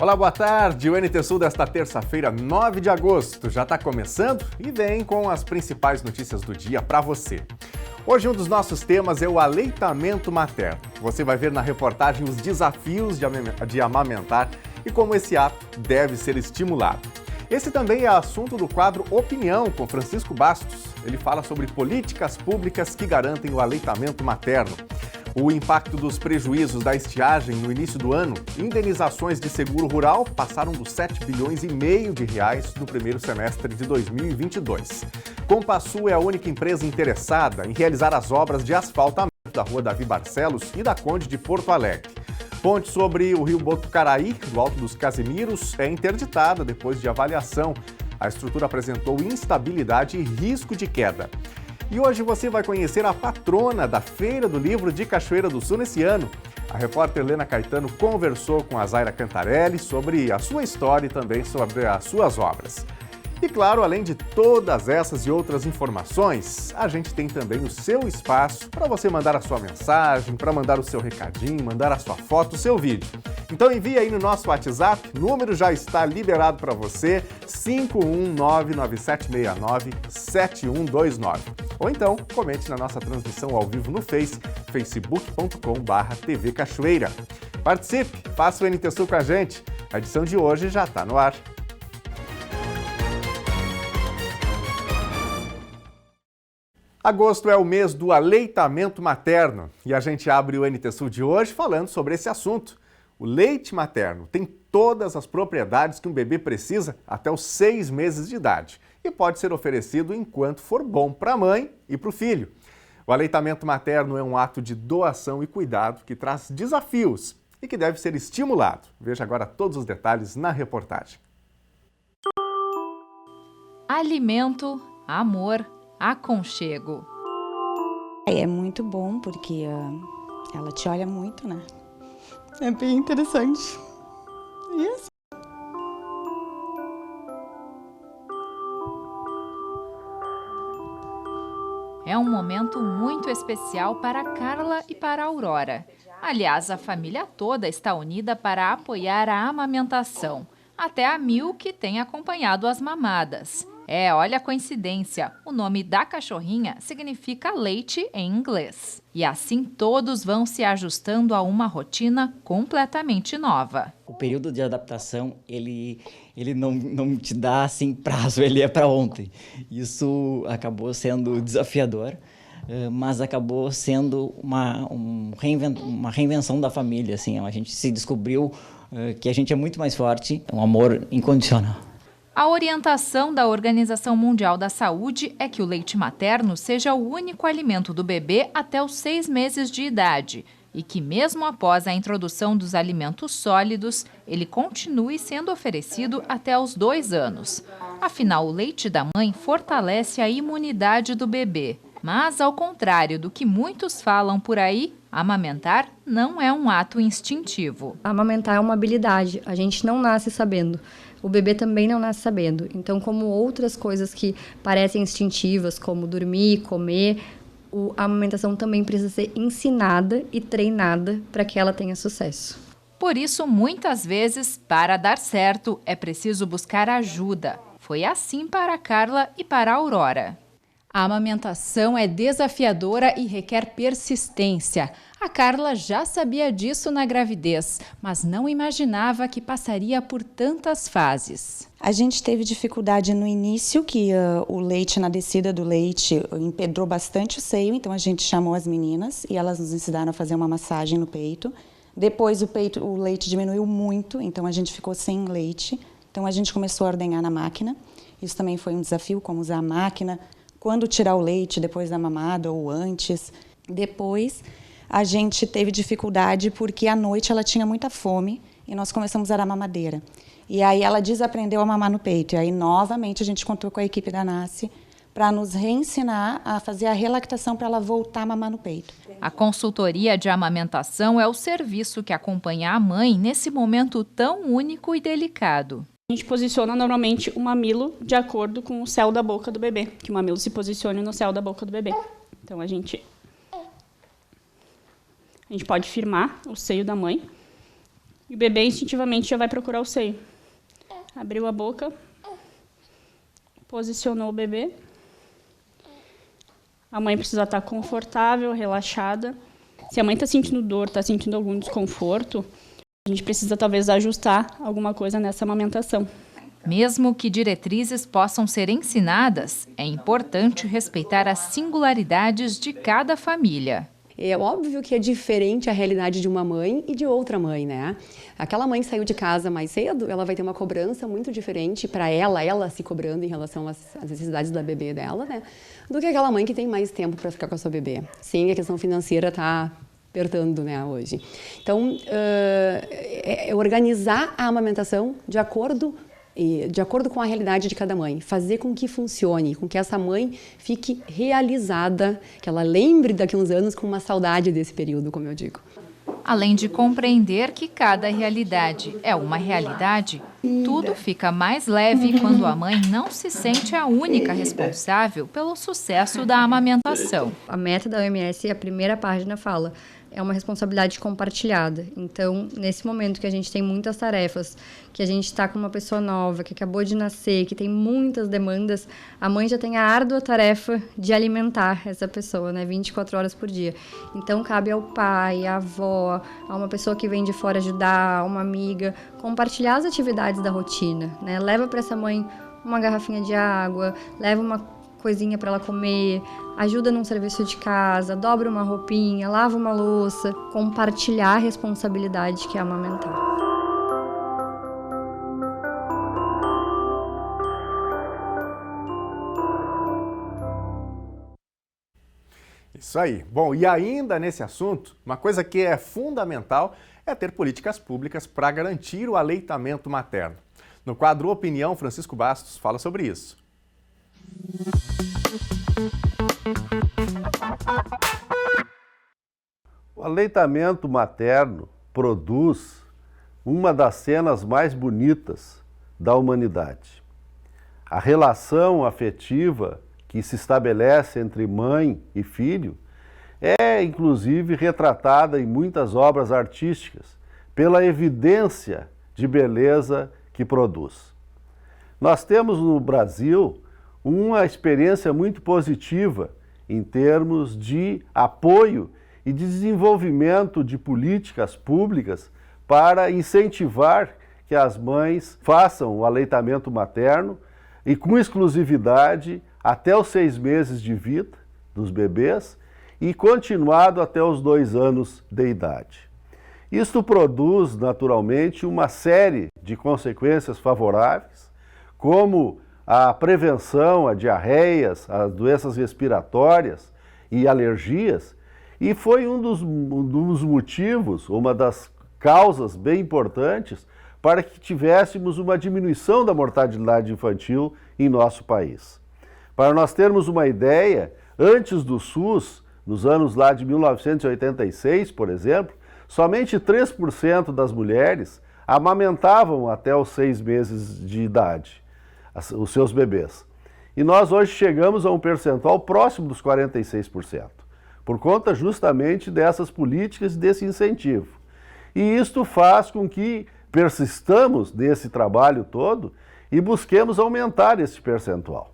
Olá, boa tarde. O NT Sul desta terça-feira, 9 de agosto, já está começando e vem com as principais notícias do dia para você. Hoje um dos nossos temas é o aleitamento materno. Você vai ver na reportagem os desafios de amamentar e como esse ato deve ser estimulado. Esse também é assunto do quadro Opinião com Francisco Bastos. Ele fala sobre políticas públicas que garantem o aleitamento materno. O impacto dos prejuízos da estiagem no início do ano, indenizações de seguro rural passaram dos 7 bilhões e meio de reais no primeiro semestre de 2022. Compasul é a única empresa interessada em realizar as obras de asfaltamento da Rua Davi Barcelos e da Conde de Porto Alegre. Ponte sobre o rio Botucaraí, do Alto dos Casimiros, é interditada depois de avaliação. A estrutura apresentou instabilidade e risco de queda. E hoje você vai conhecer a patrona da Feira do Livro de Cachoeira do Sul nesse ano. A repórter Helena Caetano conversou com a Zaira Cantarelli sobre a sua história e também sobre as suas obras. E claro, além de todas essas e outras informações, a gente tem também o seu espaço para você mandar a sua mensagem, para mandar o seu recadinho, mandar a sua foto, o seu vídeo. Então envie aí no nosso WhatsApp, o número já está liberado para você, 51997697129. Ou então, comente na nossa transmissão ao vivo no facebook.com/TV Cachoeira. Participe, faça o NT Sul com a gente. A edição de hoje já está no ar. Agosto é o mês do aleitamento materno e a gente abre o NT Sul de hoje falando sobre esse assunto. O leite materno tem todas as propriedades que um bebê precisa até os 6 meses de idade e pode ser oferecido enquanto for bom para a mãe e para o filho. O aleitamento materno é um ato de doação e cuidado que traz desafios e que deve ser estimulado. Veja agora todos os detalhes na reportagem. Alimento, amor, aconchego. É muito bom porque ela te olha muito, né? É bem interessante. Isso. É um momento muito especial para Carla e para a Aurora. Aliás, a família toda está unida para apoiar a amamentação. Até a Mil, que tem acompanhado as mamadas. Olha a coincidência, o nome da cachorrinha significa leite em inglês. E assim todos vão se ajustando a uma rotina completamente nova. O período de adaptação, ele não te dá assim prazo, ele é para ontem. Isso acabou sendo desafiador, mas acabou sendo uma reinvenção da família. Assim, a gente se descobriu que a gente é muito mais forte, um amor incondicional. A orientação da Organização Mundial da Saúde é que o leite materno seja o único alimento do bebê até os 6 meses de idade e que mesmo após a introdução dos alimentos sólidos, ele continue sendo oferecido até os 2 anos. Afinal, o leite da mãe fortalece a imunidade do bebê. Mas, ao contrário do que muitos falam por aí, amamentar não é um ato instintivo. Amamentar é uma habilidade, a gente não nasce sabendo. O bebê também não nasce sabendo. Então, como outras coisas que parecem instintivas, como dormir, comer, a amamentação também precisa ser ensinada e treinada para que ela tenha sucesso. Por isso, muitas vezes, para dar certo, é preciso buscar ajuda. Foi assim para a Carla e para a Aurora. A amamentação é desafiadora e requer persistência. A Carla já sabia disso na gravidez, mas não imaginava que passaria por tantas fases. A gente teve dificuldade no início, que o leite, na descida do leite, empedrou bastante o seio, então a gente chamou as meninas e elas nos ensinaram a fazer uma massagem no peito. Depois o leite diminuiu muito, então a gente ficou sem leite. Então a gente começou a ordenhar na máquina. Isso também foi um desafio, como usar a máquina, quando tirar o leite depois da mamada ou antes. Depois a gente teve dificuldade porque à noite ela tinha muita fome e nós começamos a dar mamadeira. E aí ela desaprendeu a mamar no peito. E aí novamente a gente contou com a equipe da NASCE para nos reensinar a fazer a relactação para ela voltar a mamar no peito. A consultoria de amamentação é o serviço que acompanha a mãe nesse momento tão único e delicado. A gente posiciona normalmente o mamilo de acordo com o céu da boca do bebê, que o mamilo se posicione no céu da boca do bebê. Então a gente pode firmar o seio da mãe E o bebê instintivamente já vai procurar o seio. Abriu a boca, posicionou o bebê. A mãe precisa estar confortável, relaxada. Se a mãe está sentindo dor, está sentindo algum desconforto, a gente precisa talvez ajustar alguma coisa nessa amamentação. Mesmo que diretrizes possam ser ensinadas, é importante respeitar as singularidades de cada família. É óbvio que é diferente a realidade de uma mãe e de outra mãe, né? Aquela mãe que saiu de casa mais cedo, ela vai ter uma cobrança muito diferente para ela se cobrando em relação às necessidades da bebê dela, né? Do que aquela mãe que tem mais tempo para ficar com a sua bebê. Sim, a questão financeira está apertando, né, hoje. Então, é organizar a amamentação de acordo com a realidade de cada mãe, fazer com que funcione, com que essa mãe fique realizada, que ela lembre daqui a uns anos com uma saudade desse período, como eu digo. Além de compreender que cada realidade é uma realidade, tudo fica mais leve quando a mãe não se sente a única responsável pelo sucesso da amamentação. A meta da OMS, a primeira página fala, é uma responsabilidade compartilhada. Então, nesse momento que a gente tem muitas tarefas, que a gente está com uma pessoa nova, que acabou de nascer, que tem muitas demandas, a mãe já tem a árdua tarefa de alimentar essa pessoa, né, 24 horas por dia. Então, cabe ao pai, à avó, a uma pessoa que vem de fora ajudar, a uma amiga, compartilhar as atividades da rotina, né? Leva para essa mãe uma garrafinha de água, leva uma coisinha para ela comer, ajuda num serviço de casa, dobra uma roupinha, lava uma louça, compartilhar a responsabilidade que é amamentar. Isso aí. Bom, e ainda nesse assunto, uma coisa que é fundamental é ter políticas públicas para garantir o aleitamento materno. No quadro Opinião, Francisco Bastos fala sobre isso. O aleitamento materno produz uma das cenas mais bonitas da humanidade. A relação afetiva que se estabelece entre mãe e filho é, inclusive, retratada em muitas obras artísticas pela evidência de beleza que produz. Nós temos no Brasil uma experiência muito positiva em termos de apoio e de desenvolvimento de políticas públicas para incentivar que as mães façam o aleitamento materno e com exclusividade até os 6 meses de vida dos bebês e continuado até os 2 anos de idade. Isto produz, naturalmente, uma série de consequências favoráveis, como a prevenção a diarreias, as doenças respiratórias e alergias, e foi um dos motivos, uma das causas bem importantes para que tivéssemos uma diminuição da mortalidade infantil em nosso país. Para nós termos uma ideia, antes do SUS, nos anos lá de 1986, por exemplo, somente 3% das mulheres amamentavam até os 6 meses de idade os seus bebês. E nós hoje chegamos a um percentual próximo dos 46%, por conta justamente dessas políticas e desse incentivo. E isto faz com que persistamos nesse trabalho todo e busquemos aumentar esse percentual.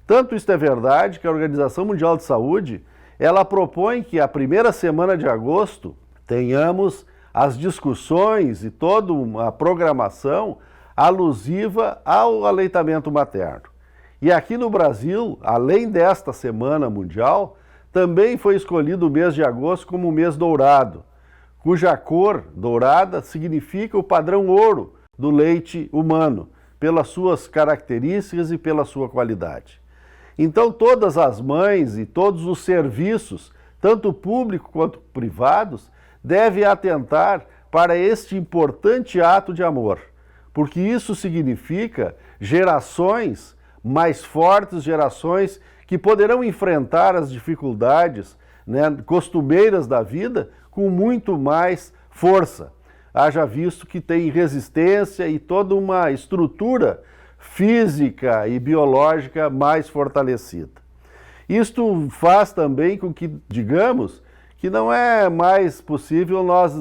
Tanto isto é verdade que a Organização Mundial de Saúde, ela propõe que a primeira semana de agosto tenhamos as discussões e toda uma programação alusiva ao aleitamento materno. E aqui no Brasil, além desta Semana Mundial, também foi escolhido o mês de agosto como o mês dourado, cuja cor dourada significa o padrão ouro do leite humano, pelas suas características e pela sua qualidade. Então, todas as mães e todos os serviços, tanto públicos quanto privados, devem atentar para este importante ato de amor, porque isso significa gerações mais fortes, gerações que poderão enfrentar as dificuldades, né, costumeiras da vida com muito mais força. Haja visto que tem resistência e toda uma estrutura física e biológica mais fortalecida. Isto faz também com que, digamos, que não é mais possível nós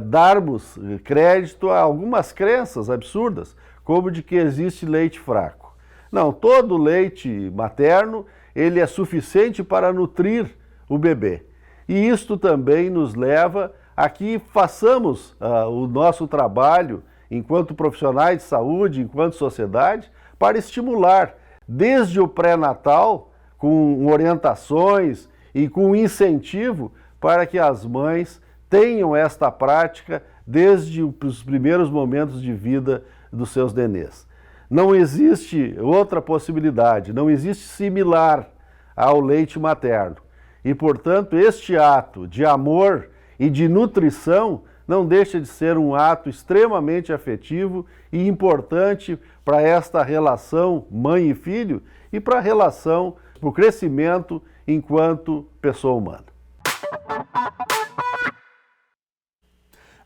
darmos crédito a algumas crenças absurdas, como de que existe leite fraco. Não, todo leite materno ele é suficiente para nutrir o bebê. E isto também nos leva a que façamos o nosso trabalho enquanto profissionais de saúde, enquanto sociedade, para estimular desde o pré-natal, com orientações e com incentivo para que as mães tenham esta prática desde os primeiros momentos de vida dos seus nenês. Não existe outra possibilidade, não existe similar ao leite materno. E, portanto, este ato de amor e de nutrição não deixa de ser um ato extremamente afetivo e importante para esta relação mãe e filho e para a relação, para o crescimento enquanto pessoa humana.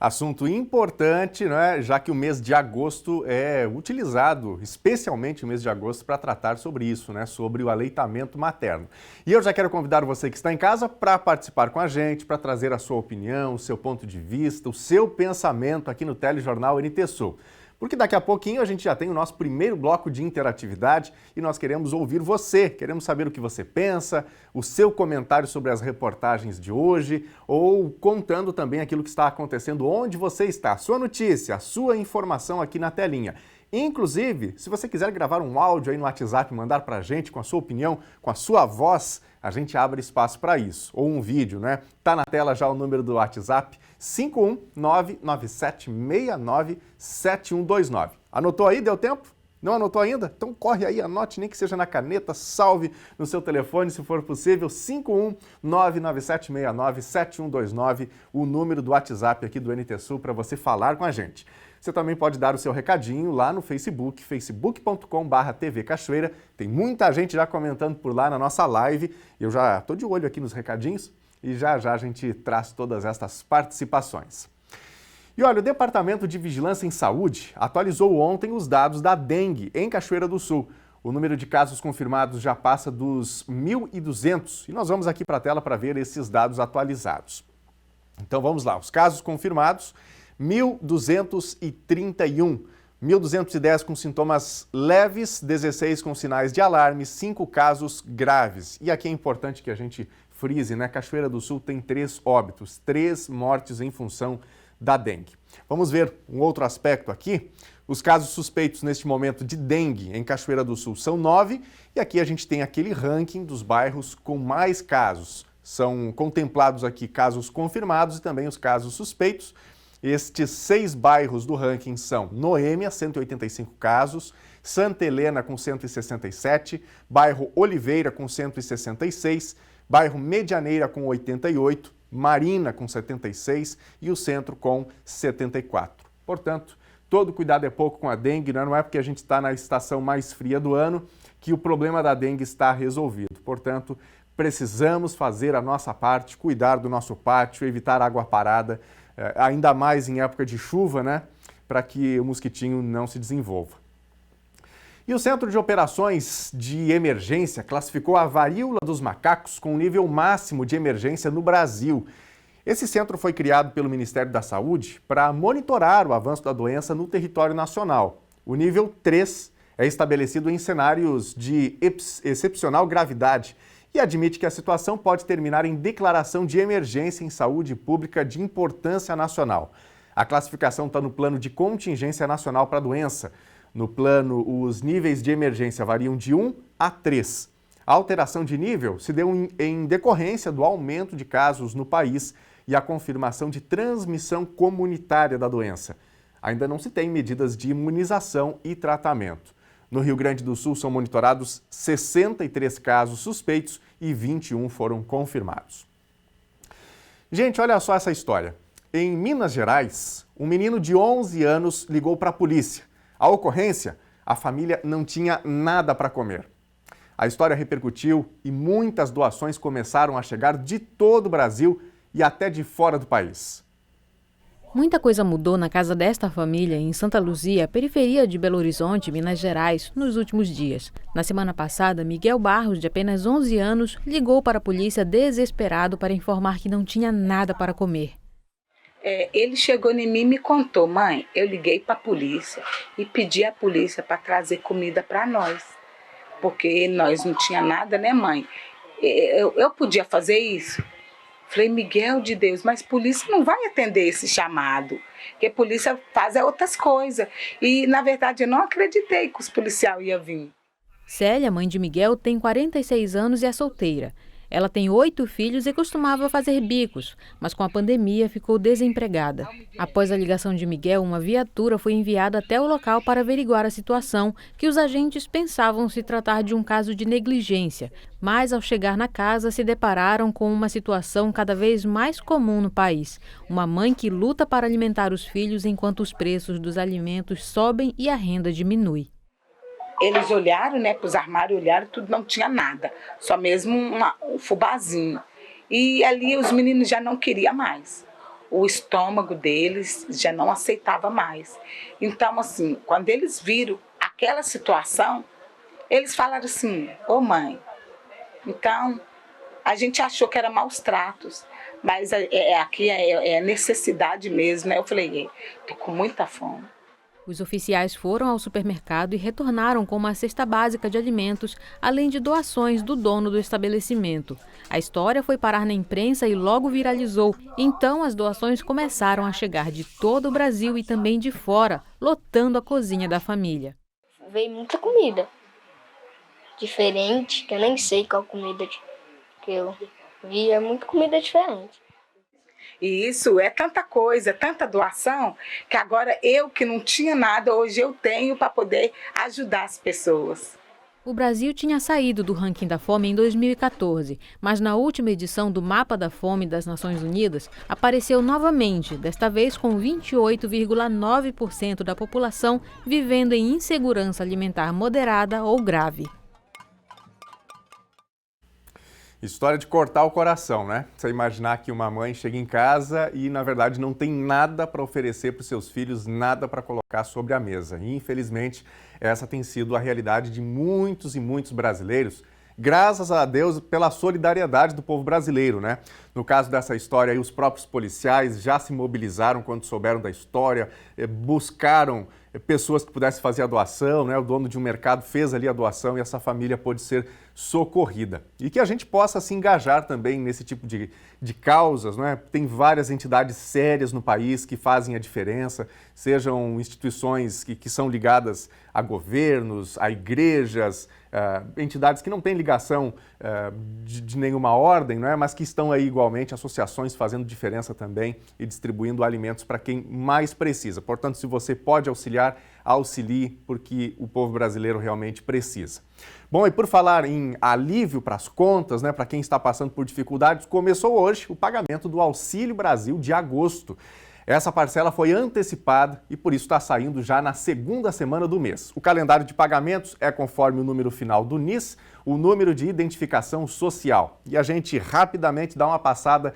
Assunto importante, né? Já que o mês de agosto é utilizado, especialmente o mês de agosto, para tratar sobre isso, né? Sobre o aleitamento materno. E eu já quero convidar você que está em casa para participar com a gente, para trazer a sua opinião, o seu ponto de vista, o seu pensamento aqui no Telejornal NT Sul. Porque daqui a pouquinho a gente já tem o nosso primeiro bloco de interatividade e nós queremos ouvir você, queremos saber o que você pensa, o seu comentário sobre as reportagens de hoje ou contando também aquilo que está acontecendo onde você está, a sua notícia, a sua informação aqui na telinha. Inclusive, se você quiser gravar um áudio aí no WhatsApp e mandar para a gente com a sua opinião, com a sua voz, a gente abre espaço para isso. Ou um vídeo, né? Tá na tela já o número do WhatsApp, 51997697129. Anotou aí? Deu tempo? Não anotou ainda? Então corre aí, anote, nem que seja na caneta, salve no seu telefone, se for possível, 51997697129, o número do WhatsApp aqui do NT Sul para você falar com a gente. Você também pode dar o seu recadinho lá no Facebook, facebook.com/TV Cachoeira. Tem muita gente já comentando por lá na nossa live. Eu já estou de olho aqui nos recadinhos e já a gente traz todas estas participações. E olha, o Departamento de Vigilância em Saúde atualizou ontem os dados da dengue em Cachoeira do Sul. O número de casos confirmados já passa dos 1.200 e nós vamos aqui para a tela para ver esses dados atualizados. Então vamos lá, os casos confirmados, 1.231, 1.210 com sintomas leves, 16 com sinais de alarme, 5 casos graves. E aqui é importante que a gente frise, né? Cachoeira do Sul tem 3 óbitos, 3 mortes em função da dengue. Vamos ver um outro aspecto aqui. Os casos suspeitos neste momento de dengue em Cachoeira do Sul são 9 e aqui a gente tem aquele ranking dos bairros com mais casos. São contemplados aqui casos confirmados e também os casos suspeitos. Estes 6 bairros do ranking são Noêmia, 185 casos, Santa Helena com 167, bairro Oliveira com 166, bairro Medianeira com 88, Marina com 76 e o Centro com 74. Portanto, todo cuidado é pouco com a dengue, não é porque a gente está na estação mais fria do ano que o problema da dengue está resolvido. Portanto, precisamos fazer a nossa parte, cuidar do nosso pátio, evitar água parada, ainda mais em época de chuva, né? Para que o mosquitinho não se desenvolva. E o Centro de Operações de Emergência classificou a varíola dos macacos com o nível máximo de emergência no Brasil. Esse centro foi criado pelo Ministério da Saúde para monitorar o avanço da doença no território nacional. O nível 3 é estabelecido em cenários de excepcional gravidade e admite que a situação pode terminar em declaração de emergência em saúde pública de importância nacional. A classificação está no plano de contingência nacional para a doença. No plano, os níveis de emergência variam de 1 a 3. A alteração de nível se deu em decorrência do aumento de casos no país e a confirmação de transmissão comunitária da doença. Ainda não se tem medidas de imunização e tratamento. No Rio Grande do Sul são monitorados 63 casos suspeitos e 21 foram confirmados. Gente, olha só essa história. Em Minas Gerais, um menino de 11 anos ligou para a polícia. A ocorrência, a família não tinha nada para comer. A história repercutiu e muitas doações começaram a chegar de todo o Brasil e até de fora do país. Muita coisa mudou na casa desta família em Santa Luzia, periferia de Belo Horizonte, Minas Gerais, nos últimos dias. Na semana passada, Miguel Barros, de apenas 11 anos, ligou para a polícia desesperado para informar que não tinha nada para comer. Ele chegou em mim e me contou: mãe, eu liguei para a polícia e pedi à polícia para trazer comida para nós, porque nós não tinha nada, né, mãe? Eu podia fazer isso? Falei: Miguel de Deus, mas polícia não vai atender esse chamado, porque polícia faz outras coisas. E, na verdade, eu não acreditei que os policiais iam vir. Célia, mãe de Miguel, tem 46 anos e é solteira. Ela tem 8 filhos e costumava fazer bicos, mas com a pandemia ficou desempregada. Após a ligação de Miguel, uma viatura foi enviada até o local para averiguar a situação, que os agentes pensavam se tratar de um caso de negligência. Mas, ao chegar na casa, se depararam com uma situação cada vez mais comum no país. Uma mãe que luta para alimentar os filhos enquanto os preços dos alimentos sobem e a renda diminui. Eles olharam, né, para os armários, olharam, tudo, não tinha nada, só mesmo um fubazinho. E ali os meninos já não queriam mais. O estômago deles já não aceitava mais. Então, assim, quando eles viram aquela situação, eles falaram assim: ô mãe, então a gente achou que era maus tratos, mas aqui é necessidade mesmo, né? Eu falei: tô com muita fome. Os oficiais foram ao supermercado e retornaram com uma cesta básica de alimentos, além de doações do dono do estabelecimento. A história foi parar na imprensa e logo viralizou. Então, as doações começaram a chegar de todo o Brasil e também de fora, lotando a cozinha da família. Veio muita comida diferente, que eu nem sei qual comida que eu vi, é muita comida diferente. E isso é tanta coisa, tanta doação, que agora eu que não tinha nada, hoje eu tenho para poder ajudar as pessoas. O Brasil tinha saído do ranking da fome em 2014, mas na última edição do Mapa da Fome das Nações Unidas, apareceu novamente, desta vez com 28,9% da população vivendo em insegurança alimentar moderada ou grave. História de cortar o coração, né? Você imaginar que uma mãe chega em casa e, na verdade, não tem nada para oferecer para os seus filhos, nada para colocar sobre a mesa. E, infelizmente, essa tem sido a realidade de muitos e muitos brasileiros, graças a Deus pela solidariedade do povo brasileiro, né? No caso dessa história aí, os próprios policiais já se mobilizaram quando souberam da história, buscaram pessoas que pudessem fazer a doação, né? O dono de um mercado fez ali a doação e essa família pôde ser socorrida. E que a gente possa se engajar também nesse tipo de causas, né? Tem várias entidades sérias no país que fazem a diferença, sejam instituições que são ligadas a governos, a igrejas, entidades que não têm ligação de nenhuma ordem, né? Mas que estão aí igualmente, associações fazendo diferença também e distribuindo alimentos para quem mais precisa. Portanto, se você pode auxiliar, auxilie, porque o povo brasileiro realmente precisa. Bom, e por falar em alívio para as contas, né, para quem está passando por dificuldades, começou hoje o pagamento do Auxílio Brasil de agosto. Essa parcela foi antecipada e por isso está saindo já na segunda semana do mês. O calendário de pagamentos é conforme o número final do NIS, o número de identificação social. E a gente rapidamente dá uma passada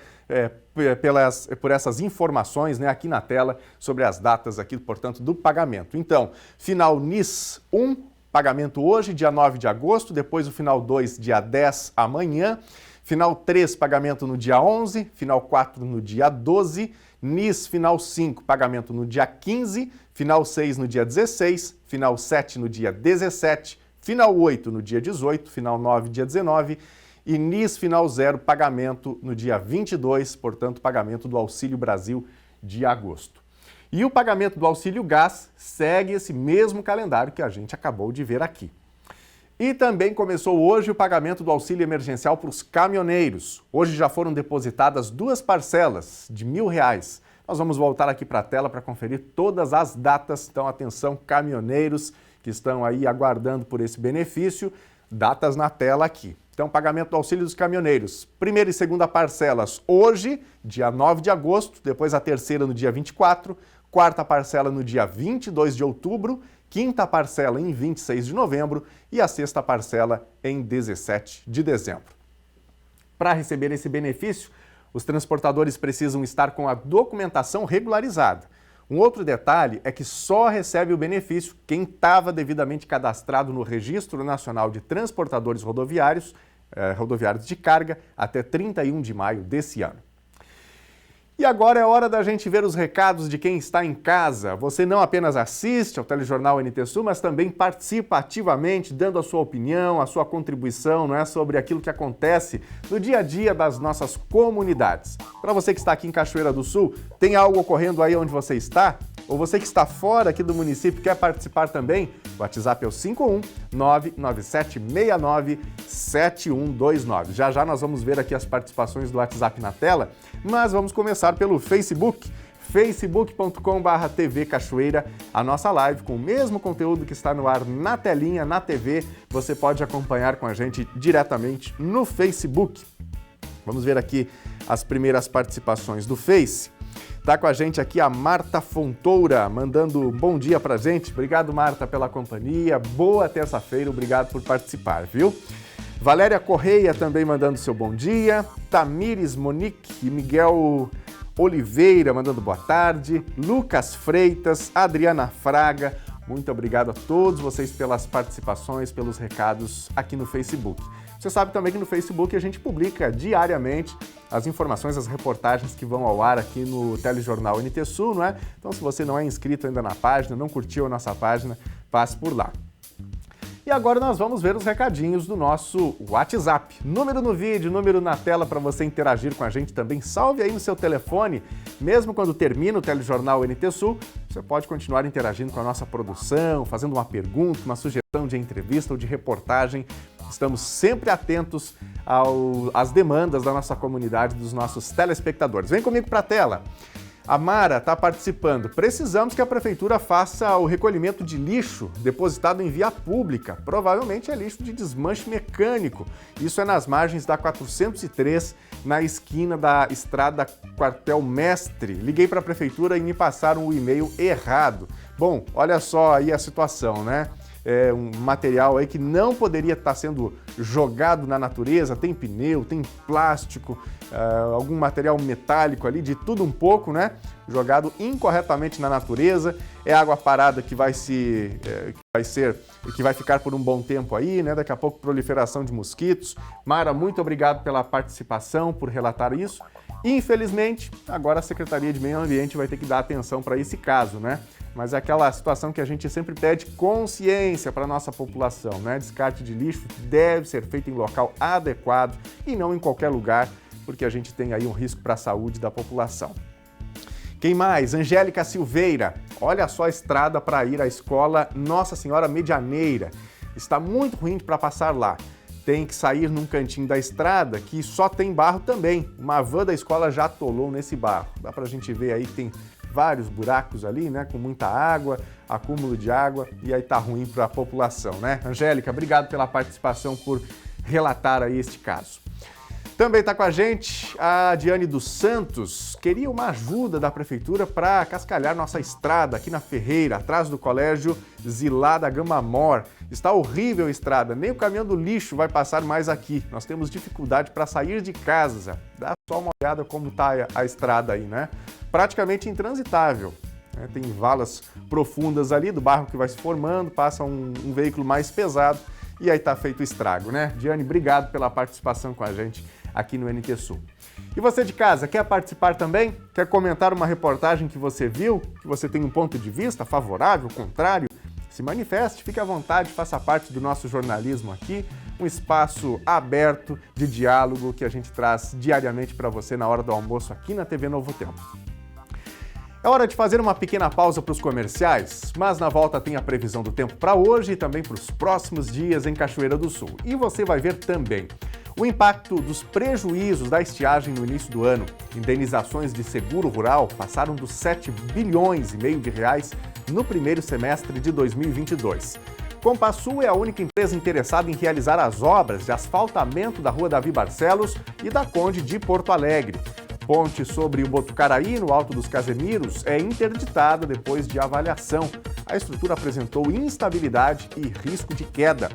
por essas informações, né, aqui na tela sobre as datas aqui, portanto, do pagamento. Então, final NIS 1, pagamento hoje, dia 9 de agosto, depois o final 2, dia 10, amanhã. Final 3, pagamento no dia 11, final 4 no dia 12, NIS final 5, pagamento no dia 15, final 6 no dia 16, final 7 no dia 17, final 8 no dia 18, final 9 dia 19 e NIS final 0, pagamento no dia 22, portanto, pagamento do Auxílio Brasil de agosto. E o pagamento do Auxílio Gás segue esse mesmo calendário que a gente acabou de ver aqui. E também começou hoje o pagamento do auxílio emergencial para os caminhoneiros. Hoje já foram depositadas 2 parcelas de R$1.000. Nós vamos voltar aqui para a tela para conferir todas as datas. Então, atenção, caminhoneiros que estão aí aguardando por esse benefício, datas na tela aqui. Então, pagamento do auxílio dos caminhoneiros. Primeira e segunda parcelas hoje, dia 9 de agosto, depois a terceira no dia 24, quarta parcela no dia 22 de outubro, quinta parcela em 26 de novembro e a sexta parcela em 17 de dezembro. Para receber esse benefício, os transportadores precisam estar com a documentação regularizada. Um outro detalhe é que só recebe o benefício quem estava devidamente cadastrado no Registro Nacional de Transportadores Rodoviários de Carga até 31 de maio desse ano. E agora é hora da gente ver os recados de quem está em casa. Você não apenas assiste ao Telejornal NT Sul, mas também participa ativamente, dando a sua opinião, a sua contribuição, não é, sobre aquilo que acontece no dia a dia das nossas comunidades. Para você que está aqui em Cachoeira do Sul, tem algo ocorrendo aí onde você está? Ou você que está fora aqui do município quer participar também? O WhatsApp é o 51997697129. Já nós vamos ver aqui as participações do WhatsApp na tela, mas vamos começar pelo Facebook, facebook.com/TV Cachoeira, a nossa live com o mesmo conteúdo que está no ar na telinha, na TV, você pode acompanhar com a gente diretamente no Facebook. Vamos ver aqui as primeiras participações do Face. Tá com a gente aqui a Marta Fontoura, mandando um bom dia pra gente. Obrigado, Marta, pela companhia. Boa terça-feira, obrigado por participar, viu? Valéria Correia também mandando seu bom dia. Tamires Monique e Miguel Oliveira mandando boa tarde. Lucas Freitas, Adriana Fraga. Muito obrigado a todos vocês pelas participações, pelos recados aqui no Facebook. Você sabe também que no Facebook a gente publica diariamente as informações, as reportagens que vão ao ar aqui no Telejornal NT Sul, não é? Então, se você não é inscrito ainda na página, não curtiu a nossa página, passe por lá. E agora nós vamos ver os recadinhos do nosso WhatsApp. Número no vídeo, número na tela para você interagir com a gente também. Salve aí no seu telefone, mesmo quando termina o Telejornal NT Sul, você pode continuar interagindo com a nossa produção, fazendo uma pergunta, uma sugestão de entrevista ou de reportagem. Estamos sempre atentos às demandas da nossa comunidade, dos nossos telespectadores. Vem comigo para a tela. A Mara está participando. Precisamos que a Prefeitura faça o recolhimento de lixo depositado em via pública. Provavelmente é lixo de desmanche mecânico. Isso é nas margens da 403, na esquina da Estrada Quartel Mestre. Liguei para a Prefeitura e me passaram o e-mail errado. Bom, olha só aí a situação, né? É um material aí que não poderia estar sendo jogado na natureza, tem pneu, tem plástico, algum material metálico ali, de tudo um pouco, né? Jogado incorretamente na natureza, é água parada que vai ficar por um bom tempo aí, né? Daqui a pouco proliferação de mosquitos. Mara, muito obrigado pela participação, por relatar isso. Infelizmente, agora a Secretaria de Meio Ambiente vai ter que dar atenção para esse caso, né? Mas é aquela situação que a gente sempre pede consciência para a nossa população, né? Descarte de lixo deve ser feito em local adequado e não em qualquer lugar, porque a gente tem aí um risco para a saúde da população. Quem mais? Angélica Silveira. Olha só a estrada para ir à escola Nossa Senhora Medianeira. Está muito ruim para passar lá. Tem que sair num cantinho da estrada que só tem barro também. Uma van da escola já atolou nesse barro. Dá para a gente ver aí que tem vários buracos ali, né, com muita água, acúmulo de água, e aí tá ruim para a população, né? Angélica, obrigado pela participação, por relatar aí este caso. Também está com a gente a Diane dos Santos. Queria uma ajuda da Prefeitura para cascalhar nossa estrada aqui na Ferreira, atrás do Colégio Zilá da Gama Mor. Está horrível a estrada, nem o caminhão do lixo vai passar mais aqui. Nós temos dificuldade para sair de casa. Dá só uma olhada como está a estrada aí, né? Praticamente intransitável. Tem valas profundas ali do barro que vai se formando, passa um veículo mais pesado e aí está feito o estrago, né? Diane, obrigado pela participação com a gente aqui no NT Sul. E você de casa, quer participar também? Quer comentar uma reportagem que você viu? Que você tem um ponto de vista favorável, contrário? Se manifeste, fique à vontade, faça parte do nosso jornalismo aqui, um espaço aberto de diálogo que a gente traz diariamente para você na hora do almoço aqui na TV Novo Tempo. É hora de fazer uma pequena pausa para os comerciais, mas na volta tem a previsão do tempo para hoje e também para os próximos dias em Cachoeira do Sul. E você vai ver também o impacto dos prejuízos da estiagem no início do ano. Indenizações de seguro rural passaram dos 7,5 bilhões de reais no primeiro semestre de 2022. Compasul é a única empresa interessada em realizar as obras de asfaltamento da Rua Davi Barcelos e da Conde de Porto Alegre. Ponte sobre o Botucaraí, no Alto dos Casemiros, é interditada depois de avaliação. A estrutura apresentou instabilidade e risco de queda.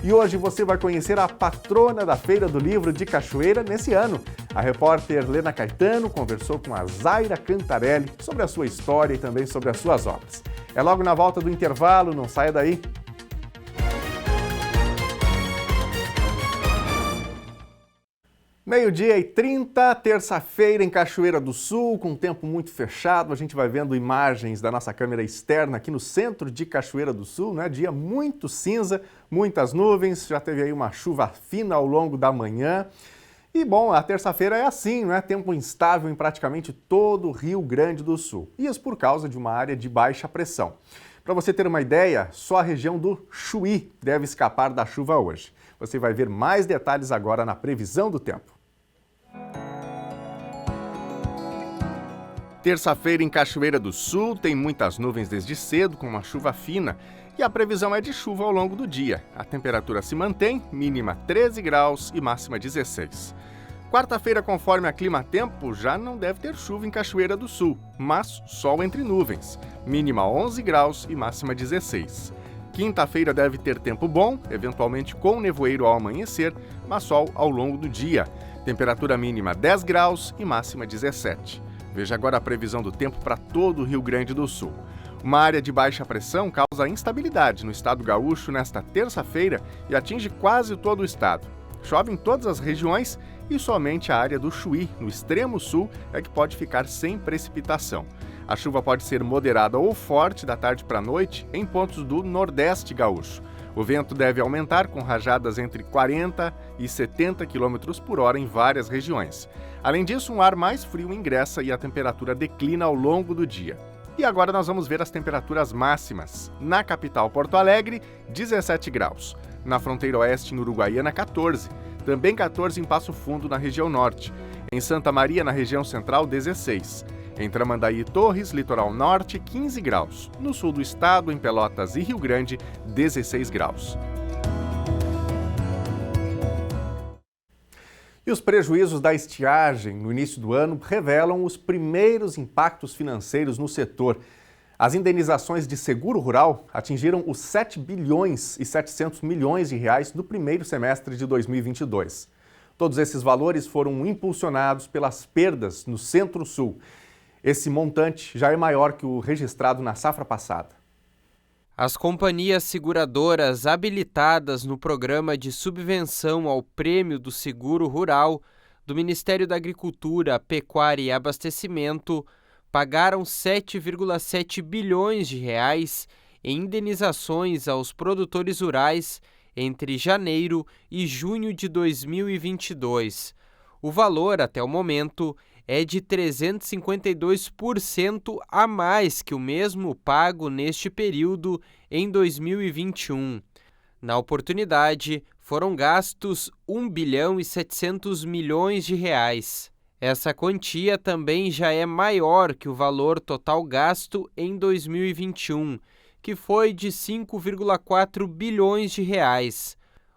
E hoje você vai conhecer a patrona da Feira do Livro de Cachoeira nesse ano. A repórter Lena Caetano conversou com a Zaira Cantarelli sobre a sua história e também sobre as suas obras. É logo na volta do intervalo, não saia daí. 12h30, terça-feira em Cachoeira do Sul, com um tempo muito fechado. A gente vai vendo imagens da nossa câmera externa aqui no centro de Cachoeira do Sul, né? Dia muito cinza, muitas nuvens, já teve aí uma chuva fina ao longo da manhã. E bom, a terça-feira é assim, né? Tempo instável em praticamente todo o Rio Grande do Sul. Isso por causa de uma área de baixa pressão. Para você ter uma ideia, só a região do Chuí deve escapar da chuva hoje. Você vai ver mais detalhes agora na previsão do tempo. Terça-feira em Cachoeira do Sul tem muitas nuvens desde cedo, com uma chuva fina. E a previsão é de chuva ao longo do dia. A temperatura se mantém, mínima 13 graus e máxima 16. Quarta-feira, conforme a Climatempo, já não deve ter chuva em Cachoeira do Sul, mas sol entre nuvens. Mínima 11 graus e máxima 16. Quinta-feira deve ter tempo bom, eventualmente com nevoeiro ao amanhecer, mas sol ao longo do dia. Temperatura mínima 10 graus e máxima 17. Veja agora a previsão do tempo para todo o Rio Grande do Sul. Uma área de baixa pressão causa instabilidade no estado gaúcho nesta terça-feira e atinge quase todo o estado. Chove em todas as regiões e somente a área do Chuí, no extremo sul, é que pode ficar sem precipitação. A chuva pode ser moderada ou forte da tarde para a noite em pontos do nordeste gaúcho. O vento deve aumentar com rajadas entre 40 e 70 km por hora em várias regiões. Além disso, um ar mais frio ingressa e a temperatura declina ao longo do dia. E agora nós vamos ver as temperaturas máximas. Na capital, Porto Alegre, 17 graus. Na fronteira oeste, em Uruguaiana, 14. Também 14 em Passo Fundo, na região norte. Em Santa Maria, na região central, 16. Em Tramandaí e Torres, litoral norte, 15 graus. No sul do estado, em Pelotas e Rio Grande, 16 graus. E os prejuízos da estiagem no início do ano revelam os primeiros impactos financeiros no setor. As indenizações de seguro rural atingiram os 7 bilhões e 700 milhões de reais no primeiro semestre de 2022. Todos esses valores foram impulsionados pelas perdas no Centro-Sul. Esse montante já é maior que o registrado na safra passada. As companhias seguradoras habilitadas no programa de subvenção ao prêmio do seguro rural do Ministério da Agricultura, Pecuária e Abastecimento pagaram 7,7 bilhões de reais em indenizações aos produtores rurais entre janeiro e junho de 2022. O valor, até o momento, é de 352% a mais que o mesmo pago neste período em 2021. Na oportunidade, foram gastos 1 bilhão e 700 milhões de reais. Essa quantia também já é maior que o valor total gasto em 2021, que foi de 5,4 bilhões de reais.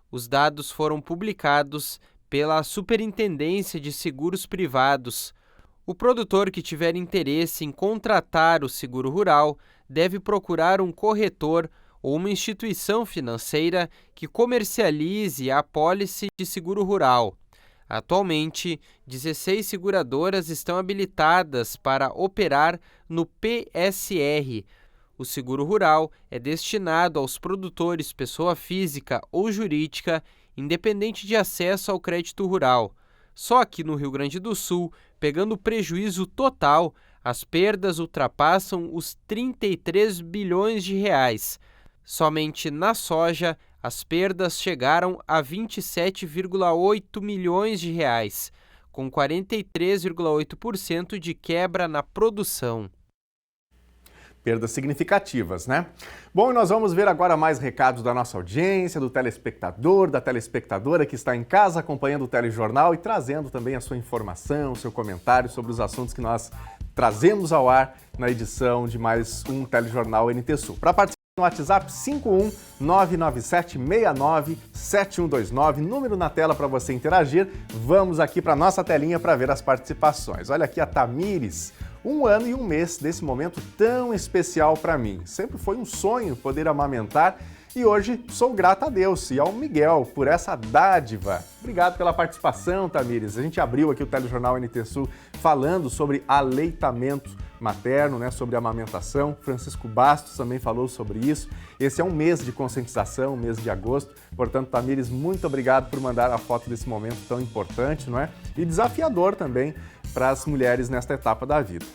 Os dados foram publicados pela Superintendência de Seguros Privados. O produtor que tiver interesse em contratar o seguro rural deve procurar um corretor ou uma instituição financeira que comercialize a apólice de seguro rural. Atualmente, 16 seguradoras estão habilitadas para operar no PSR. O seguro rural é destinado aos produtores pessoa física ou jurídica, independente de acesso ao crédito rural. Só aqui no Rio Grande do Sul, pegando prejuízo total, as perdas ultrapassam os 33 bilhões de reais. Somente na soja, as perdas chegaram a 27,8 milhões de reais, com 43,8% de quebra na produção. Perdas significativas, né? Bom, e nós vamos ver agora mais recados da nossa audiência, do telespectador, da telespectadora que está em casa acompanhando o telejornal e trazendo também a sua informação, o seu comentário sobre os assuntos que nós trazemos ao ar na edição de mais um telejornal NT Sul. Para participar no WhatsApp 51997697129, número na tela para você interagir. Vamos aqui para a nossa telinha para ver as participações. Olha aqui a Tamires. 1 ano e 1 mês desse momento tão especial para mim. Sempre foi um sonho poder amamentar e hoje sou grata a Deus e ao Miguel por essa dádiva. Obrigado pela participação, Tamires. A gente abriu aqui o telejornal NT Sul falando sobre aleitamento materno, né, sobre a amamentação. Francisco Bastos também falou sobre isso. Esse é um mês de conscientização, um mês de agosto. Portanto, Tamires, muito obrigado por mandar a foto desse momento tão importante, não é? E desafiador também para as mulheres nesta etapa da vida.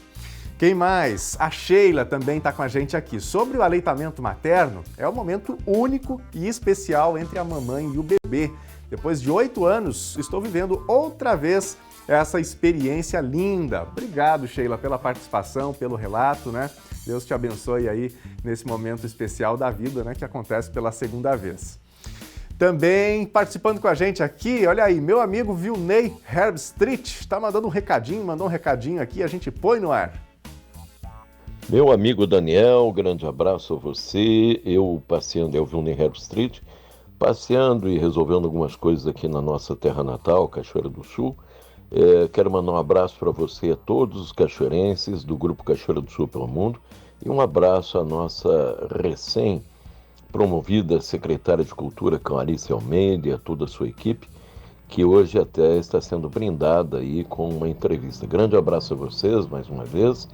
Quem mais? A Sheila também está com a gente aqui. Sobre o aleitamento materno, é um momento único e especial entre a mamãe e o bebê. Depois de 8 anos, estou vivendo outra vez essa experiência linda. Obrigado, Sheila, pela participação, pelo relato, né? Deus te abençoe aí nesse momento especial da vida, né, que acontece pela segunda vez. Também participando com a gente aqui, olha aí, meu amigo Vilney Herbstreet está mandando um recadinho, mandou um recadinho aqui, a gente põe no ar. Meu amigo Daniel, grande abraço a você. Eu passeando, é o Vilney Herbstreet, passeando e resolvendo algumas coisas aqui na nossa terra natal, Cachoeira do Sul. Quero mandar um abraço para você e a todos os cachoeirenses do Grupo Cachoeira do Sul pelo Mundo e um abraço à nossa recém-promovida secretária de Cultura, Clarice Almeida, e a toda a sua equipe, que hoje até está sendo brindada aí com uma entrevista. Grande abraço a vocês mais uma vez.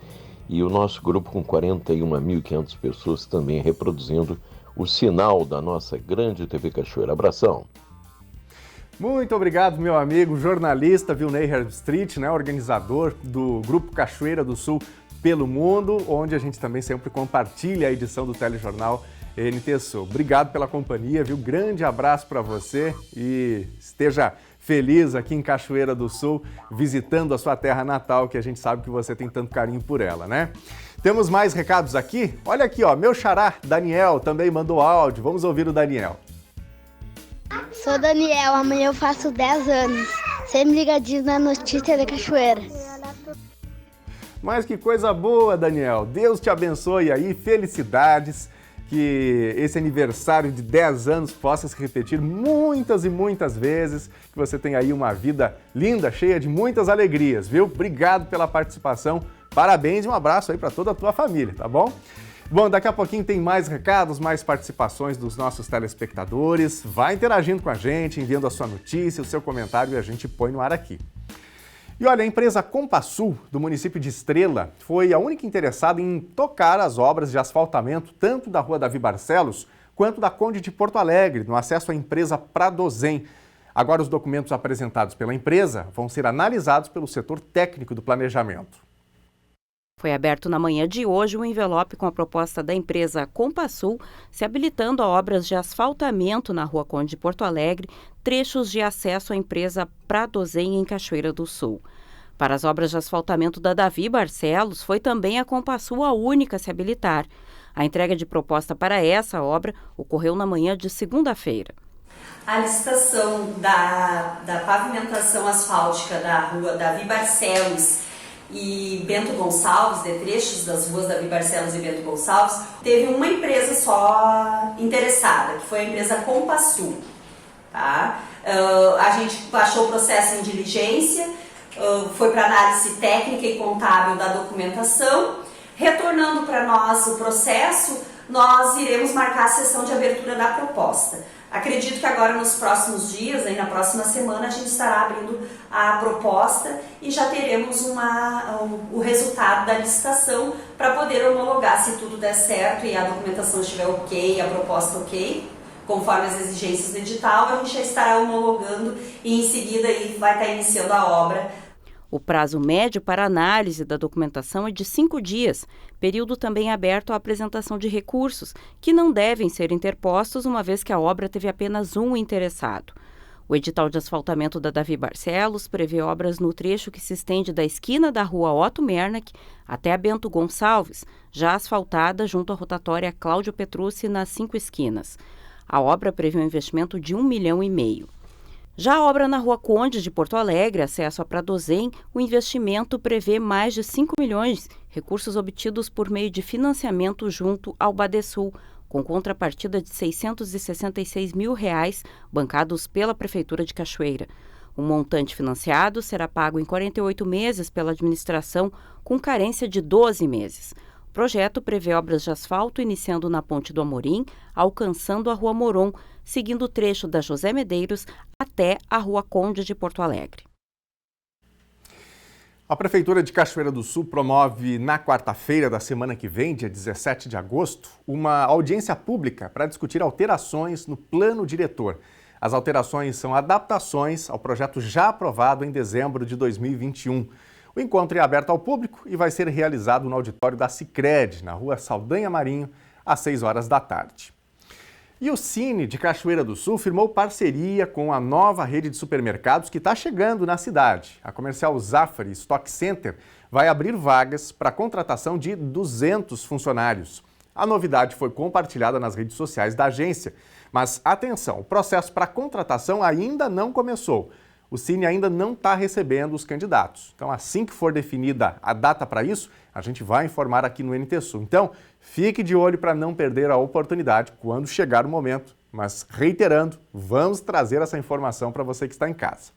E o nosso grupo com 41.500 pessoas também reproduzindo o sinal da nossa grande TV Cachoeira. Abração! Muito obrigado, meu amigo jornalista Vilney Herbstreet, né, organizador do Grupo Cachoeira do Sul pelo Mundo, onde a gente também sempre compartilha a edição do telejornal NT Sul. Obrigado pela companhia, viu? Grande abraço para você e esteja feliz aqui em Cachoeira do Sul, visitando a sua terra natal, que a gente sabe que você tem tanto carinho por ela, né? Temos mais recados aqui? Olha aqui, ó, meu xará, Daniel, também mandou áudio. Vamos ouvir o Daniel. Sou Daniel, amanhã eu faço 10 anos. Sempre ligadinho na notícia da Cachoeira. Mas que coisa boa, Daniel. Deus te abençoe aí, felicidades. Que esse aniversário de 10 anos possa se repetir muitas e muitas vezes, que você tenha aí uma vida linda, cheia de muitas alegrias, viu? Obrigado pela participação, parabéns e um abraço aí para toda a tua família, tá bom? Bom, daqui a pouquinho tem mais recados, mais participações dos nossos telespectadores. Vai interagindo com a gente, enviando a sua notícia, o seu comentário e a gente põe no ar aqui. E olha, a empresa Compasul, do município de Estrela, foi a única interessada em tocar as obras de asfaltamento tanto da Rua Davi Barcelos quanto da Conde de Porto Alegre, no acesso à empresa Pradozem. Agora os documentos apresentados pela empresa vão ser analisados pelo setor técnico do planejamento. Foi aberto na manhã de hoje um envelope com a proposta da empresa Compasul, se habilitando a obras de asfaltamento na Rua Conde de Porto Alegre, trechos de acesso à empresa Pradozem em Cachoeira do Sul. Para as obras de asfaltamento da Davi Barcelos, foi também a Compasul a única a se habilitar. A entrega de proposta para essa obra ocorreu na manhã de segunda-feira. A licitação da pavimentação asfáltica da Rua Davi Barcelos e Bento Gonçalves, de trechos das ruas Davi Barcelos e Bento Gonçalves, teve uma empresa só interessada, que foi a empresa Compasul. Tá? A gente baixou o processo em diligência, foi para análise técnica e contábil da documentação. Retornando para nós o processo, nós iremos marcar a sessão de abertura da proposta. Acredito que agora nos próximos dias, aí na próxima semana, a gente estará abrindo a proposta e já teremos o resultado da licitação para poder homologar se tudo der certo e a documentação estiver ok, a proposta ok, conforme as exigências do edital, a gente já estará homologando e em seguida aí vai estar iniciando a obra. O prazo médio para análise da documentação é de 5 dias, período também aberto à apresentação de recursos, que não devem ser interpostos, uma vez que a obra teve apenas um interessado. O edital de asfaltamento da Davi Barcelos prevê obras no trecho que se estende da esquina da rua Otto Mernac até a Bento Gonçalves, já asfaltada junto à rotatória Cláudio Petrucci nas 5 esquinas. A obra prevê um investimento de R$1,5 milhão. Já a obra na Rua Conde de Porto Alegre, acesso a Pradozem, o investimento prevê mais de 5 milhões, recursos obtidos por meio de financiamento junto ao Badesul, com contrapartida de R$666 mil, bancados pela Prefeitura de Cachoeira. O montante financiado será pago em 48 meses pela administração, com carência de 12 meses. O projeto prevê obras de asfalto iniciando na Ponte do Amorim, alcançando a Rua Moron, seguindo o trecho da José Medeiros até a Rua Conde de Porto Alegre. A Prefeitura de Cachoeira do Sul promove na quarta-feira da semana que vem, dia 17 de agosto, uma audiência pública para discutir alterações no plano diretor. As alterações são adaptações ao projeto já aprovado em dezembro de 2021. O encontro é aberto ao público e vai ser realizado no auditório da Sicredi, na rua Saldanha Marinho, às 6 horas da tarde. E o Cine de Cachoeira do Sul firmou parceria com a nova rede de supermercados que está chegando na cidade. A comercial Zafari Stock Center vai abrir vagas para a contratação de 200 funcionários. A novidade foi compartilhada nas redes sociais da agência. Mas atenção, o processo para a contratação ainda não começou. O Cine ainda não está recebendo os candidatos. Então, assim que for definida a data para isso, a gente vai informar aqui no NT Sul. Então, fique de olho para não perder a oportunidade quando chegar o momento. Mas, reiterando, vamos trazer essa informação para você que está em casa.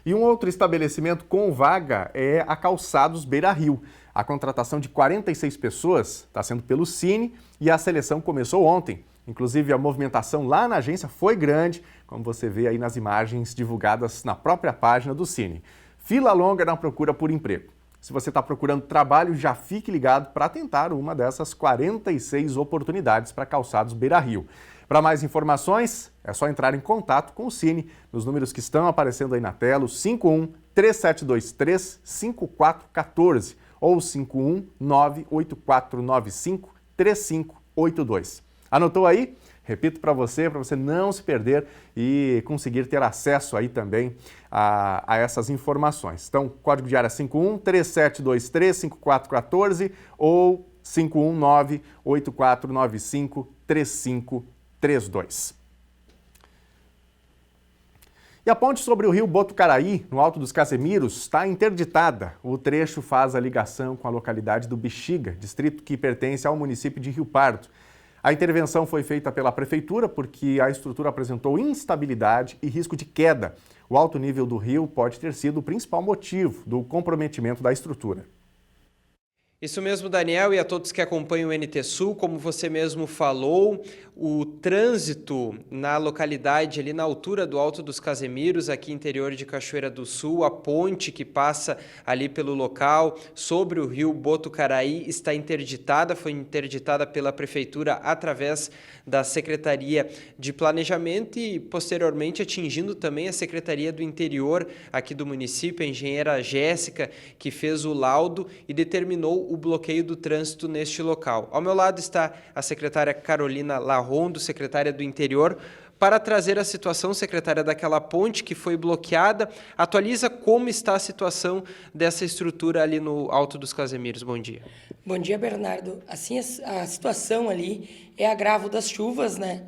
E um outro estabelecimento com vaga é a Calçados Beira Rio. A contratação de 46 pessoas está sendo pelo Cine e a seleção começou ontem. Inclusive, a movimentação lá na agência foi grande, como você vê aí nas imagens divulgadas na própria página do Cine. Fila longa na procura por emprego. Se você está procurando trabalho, já fique ligado para tentar uma dessas 46 oportunidades para Calçados Beira Rio. Para mais informações, é só entrar em contato com o Cine nos números que estão aparecendo aí na tela, o 51-3723-5414 ou 519-8495-3582. Anotou aí? Repito para você não se perder e conseguir ter acesso aí também a essas informações. Então, código de área 51-3723-5414 ou 519-8495-3532. E a ponte sobre o rio Botucaraí, no Alto dos Casemiros, está interditada. O trecho faz a ligação com a localidade do Bexiga, distrito que pertence ao município de Rio Pardo. A intervenção foi feita pela Prefeitura porque a estrutura apresentou instabilidade e risco de queda. O alto nível do rio pode ter sido o principal motivo do comprometimento da estrutura. Isso mesmo, Daniel, e a todos que acompanham o NT Sul, como você mesmo falou, o trânsito na localidade, ali na altura do Alto dos Casemiros, aqui interior de Cachoeira do Sul, a ponte que passa ali pelo local, sobre o rio Botucaraí, está interditada, foi interditada pela Prefeitura através da Secretaria de Planejamento e, posteriormente, atingindo também a Secretaria do Interior aqui do município, a engenheira Jéssica, que fez o laudo e determinou o bloqueio do trânsito neste local. Ao meu lado está a secretária Carolina Larrondo, secretária do Interior, para trazer a situação, secretária, daquela ponte que foi bloqueada. Atualiza como está a situação dessa estrutura ali no Alto dos Casemiros. Bom dia. Bom dia, Bernardo. Assim, a situação ali é agravo das chuvas, né?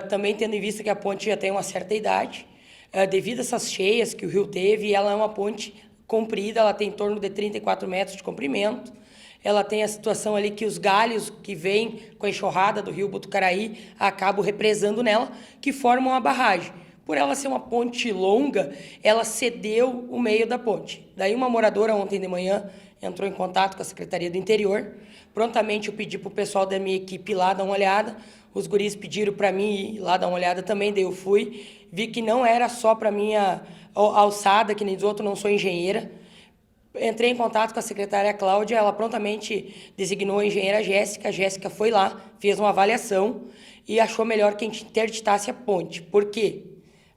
Também tendo em vista que a ponte já tem uma certa idade. Devido a essas cheias que o rio teve, ela é uma ponte comprida, ela tem em torno de 34 metros de comprimento. Ela tem a situação ali que os galhos que vêm com a enxurrada do rio Botucaraí acabam represando nela, que formam a barragem. Por ela ser uma ponte longa, ela cedeu o meio da ponte. Daí uma moradora ontem de manhã entrou em contato com a Secretaria do Interior. Prontamente eu pedi para o pessoal da minha equipe ir lá dar uma olhada. Os guris pediram para mim ir lá dar uma olhada também, daí eu fui. Vi que não era só para minha alçada, que nem dos outros, não sou engenheira. Entrei em contato com a secretária Cláudia, ela prontamente designou a engenheira Jéssica. A Jéssica foi lá, fez uma avaliação e achou melhor que a gente interditasse a ponte. Por quê?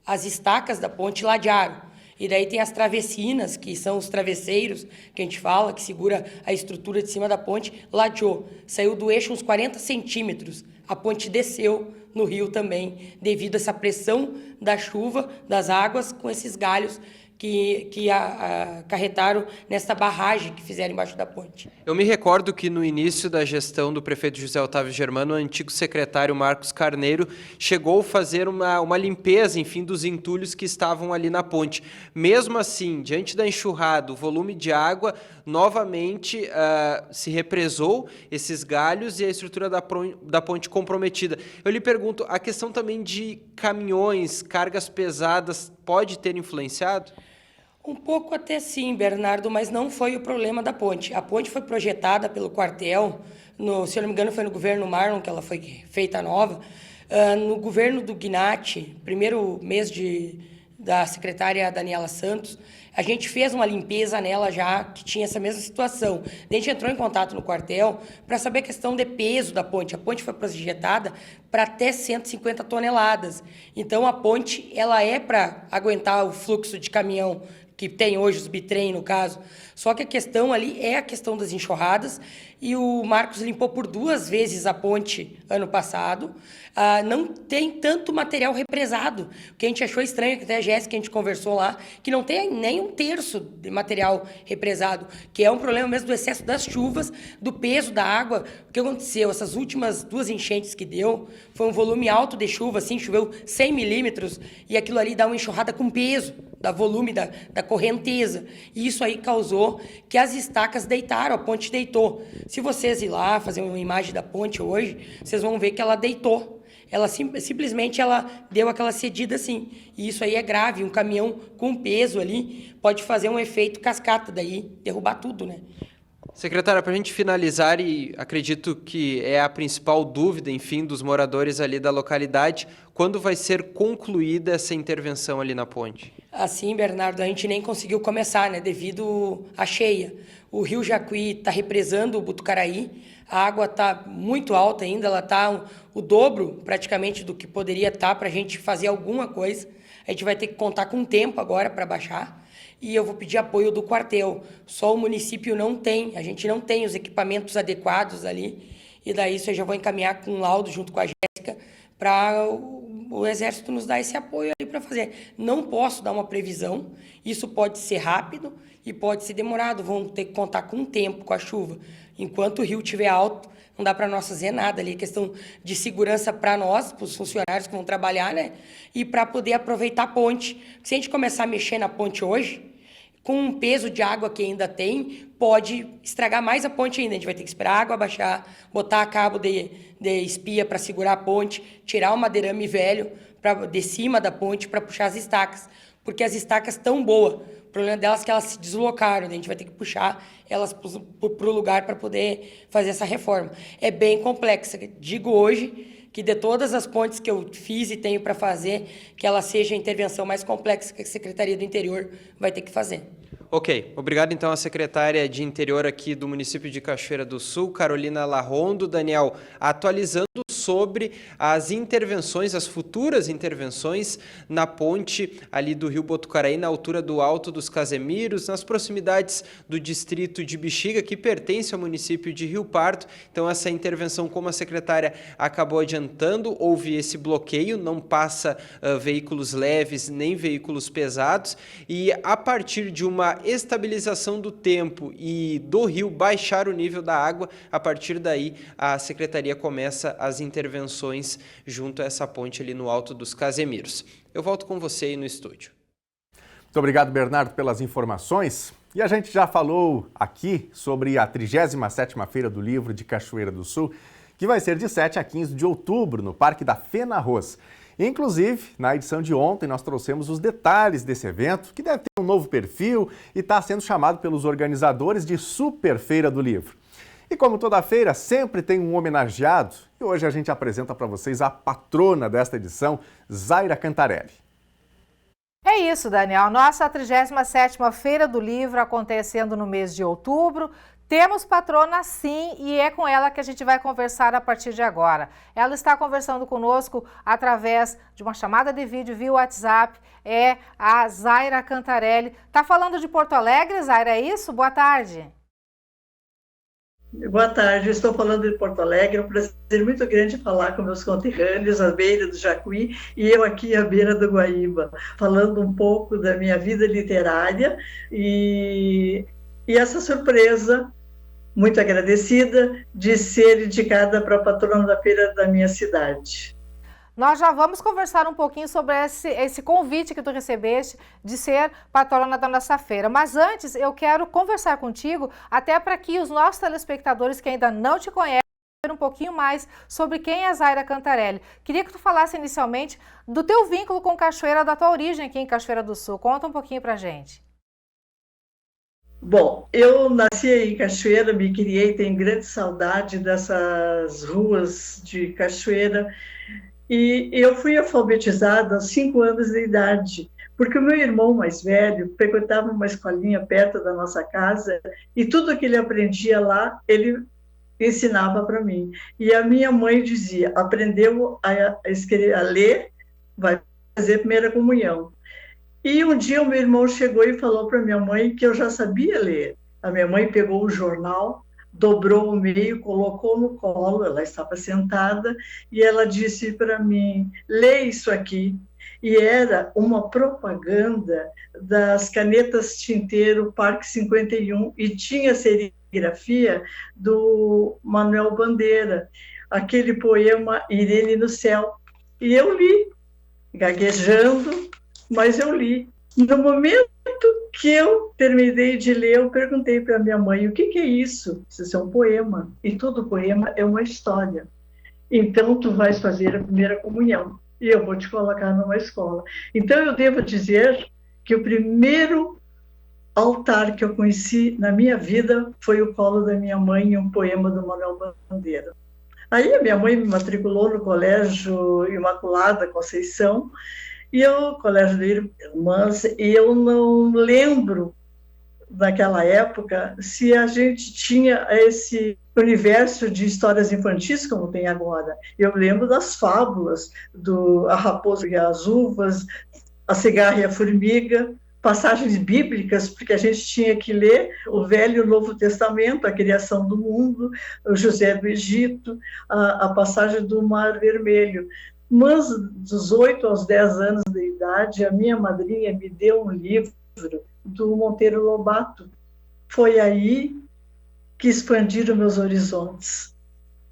As estacas da ponte ladearam. E daí tem as travessinas, que são os travesseiros, que a gente fala, que segura a estrutura de cima da ponte, ladeou. Saiu do eixo uns 40 centímetros. A ponte desceu no rio também, devido a essa pressão da chuva, das águas, com esses galhos que acarretaram nessa barragem que fizeram embaixo da ponte. Eu me recordo que no início da gestão do prefeito José Otávio Germano, o antigo secretário Marcos Carneiro chegou a fazer uma limpeza, enfim, dos entulhos que estavam ali na ponte. Mesmo assim, diante da enxurrada, o volume de água, novamente se represou esses galhos e a estrutura da ponte comprometida. Eu lhe pergunto, a questão também de caminhões, cargas pesadas, pode ter influenciado? Um pouco até sim, Bernardo, mas não foi o problema da ponte. A ponte foi projetada pelo quartel, se eu não me engano foi no governo Marlon que ela foi feita nova. No governo do Gnatti, primeiro mês de da secretária Daniela Santos, a gente fez uma limpeza nela já, que tinha essa mesma situação. A gente entrou em contato no quartel para saber a questão de peso da ponte. A ponte foi projetada para até 150 toneladas. Então, a ponte ela é para aguentar o fluxo de caminhão que tem hoje, os bitrem, no caso. Só que a questão ali é a questão das enxurradas, e o Marcos limpou por 2 vezes a ponte ano passado. Não tem tanto material represado, o que a gente achou estranho, que até a Jéssica, a gente conversou lá, que não tem nem 1/3 de material represado, que é um problema mesmo do excesso das chuvas, do peso da água. O que aconteceu? Essas últimas 2 enchentes que deu, foi um volume alto de chuva, assim, choveu 100 milímetros, e aquilo ali dá uma enxurrada com peso, da volume da correnteza. E isso aí causou que as estacas deitaram, a ponte deitou. Se vocês ir lá fazer uma imagem da ponte hoje, vocês vão ver que ela deitou. Ela simplesmente ela deu aquela cedida assim. E isso aí é grave. Um caminhão com peso ali pode fazer um efeito cascata, daí derrubar tudo, né? Secretária, para a gente finalizar, e acredito que é a principal dúvida, enfim, dos moradores ali da localidade, quando vai ser concluída essa intervenção ali na ponte? Assim, Bernardo, a gente nem conseguiu começar, né, devido à cheia. O rio Jacuí está represando o Botucaraí, a água está muito alta ainda, ela está o dobro praticamente do que poderia estar para a gente fazer alguma coisa. A gente vai ter que contar com tempo agora para baixar. E eu vou pedir apoio do quartel. Só o município não tem, a gente não tem os equipamentos adequados ali. E daí isso eu já vou encaminhar com um laudo junto com a Jéssica para o Exército nos dar esse apoio ali para fazer. Não posso dar uma previsão, isso pode ser rápido e pode ser demorado. Vão ter que contar com o tempo, com a chuva. Enquanto o rio estiver alto, não dá para nós fazer nada ali. É questão de segurança para nós, para os funcionários que vão trabalhar, né? E para poder aproveitar a ponte. Porque se a gente começar a mexer na ponte hoje, com o peso de água que ainda tem, pode estragar mais a ponte ainda. A gente vai ter que esperar a água baixar, botar cabo de espia para segurar a ponte, tirar o madeirame velho de cima da ponte para puxar as estacas, porque as estacas estão boas. O problema delas é que elas se deslocaram, a gente vai ter que puxar elas para o lugar para poder fazer essa reforma. É bem complexa. Digo hoje que de todas as pontes que eu fiz e tenho para fazer, que ela seja a intervenção mais complexa que a Secretaria do Interior vai ter que fazer. Ok, obrigado então à secretária de Interior aqui do município de Cachoeira do Sul, Carolina Larrondo. Daniel, atualizando sobre as intervenções, as futuras intervenções na ponte ali do Rio Botucaraí, na altura do Alto dos Casemiros, nas proximidades do distrito de Bexiga, que pertence ao município de Rio Pardo. Então essa intervenção, como a secretária acabou adiantando, houve esse bloqueio, não passa veículos leves nem veículos pesados, e a partir de uma estabilização do tempo e do rio baixar o nível da água, a partir daí a secretaria começa as intervenções junto a essa ponte ali no Alto dos Casemiros. Eu volto com você aí no estúdio. Muito obrigado, Bernardo, pelas informações. E a gente já falou aqui sobre a 37ª Feira do Livro de Cachoeira do Sul, que vai ser de 7 a 15 de outubro no Parque da Fenarroz. Inclusive, na edição de ontem, nós trouxemos os detalhes desse evento, que deve ter um novo perfil e está sendo chamado pelos organizadores de Super Feira do Livro. E como toda feira, sempre tem um homenageado, e hoje a gente apresenta para vocês a patrona desta edição, Zaira Cantarelli. É isso, Daniel. Nossa 37ª Feira do Livro acontecendo no mês de outubro. Temos patrona sim, e é com ela que a gente vai conversar a partir de agora. Ela está conversando conosco através de uma chamada de vídeo via WhatsApp, é a Zaira Cantarelli. Está falando de Porto Alegre, Zaira, é isso? Boa tarde. Boa tarde, estou falando de Porto Alegre, é um prazer muito grande falar com meus conterrâneos à beira do Jacuí e eu aqui à beira do Guaíba, falando um pouco da minha vida literária e essa surpresa, muito agradecida, de ser indicada para a patrona da feira da minha cidade. Nós já vamos conversar um pouquinho sobre esse convite que tu recebeste de ser patrona da nossa feira. Mas antes, eu quero conversar contigo, até para que os nossos telespectadores que ainda não te conhecem, um pouquinho mais sobre quem é a Zaira Cantarelli. Queria que tu falasse inicialmente do teu vínculo com Cachoeira, da tua origem aqui em Cachoeira do Sul. Conta um pouquinho para a gente. Bom, eu nasci em Cachoeira, me criei, tenho grande saudade dessas ruas de Cachoeira. E eu fui alfabetizada aos 5 anos de idade, porque o meu irmão mais velho frequentava uma escolinha perto da nossa casa e tudo que ele aprendia lá, ele ensinava para mim. E a minha mãe dizia, aprendeu a ler, vai fazer primeira comunhão. E um dia o meu irmão chegou e falou para minha mãe que eu já sabia ler. A minha mãe pegou o jornal, dobrou o meio, colocou no colo, ela estava sentada, e ela disse para mim, lê isso aqui. E era uma propaganda das canetas tinteiro Parque 51, e tinha serigrafia do Manuel Bandeira, aquele poema Irene no Céu. E eu li, gaguejando, mas eu li. No momento que eu terminei de ler, eu perguntei para minha mãe, o que é isso? Isso é um poema, e todo poema é uma história. Então, tu vais fazer a primeira comunhão, e eu vou te colocar numa escola. Então, eu devo dizer que o primeiro altar que eu conheci na minha vida foi o colo da minha mãe e um poema do Manuel Bandeira. Aí a minha mãe me matriculou no Colégio Imaculada Conceição, e o Colégio de Irmãs, e eu não lembro, naquela época, se a gente tinha esse universo de histórias infantis como tem agora. Eu lembro das fábulas, A Raposa e as Uvas, A Cigarra e a Formiga, passagens bíblicas, porque a gente tinha que ler o Velho e o Novo Testamento, a criação do mundo, o José do Egito, a passagem do Mar Vermelho. Mas, dos 8 aos 10 anos de idade, a minha madrinha me deu um livro do Monteiro Lobato. Foi aí que expandiram meus horizontes.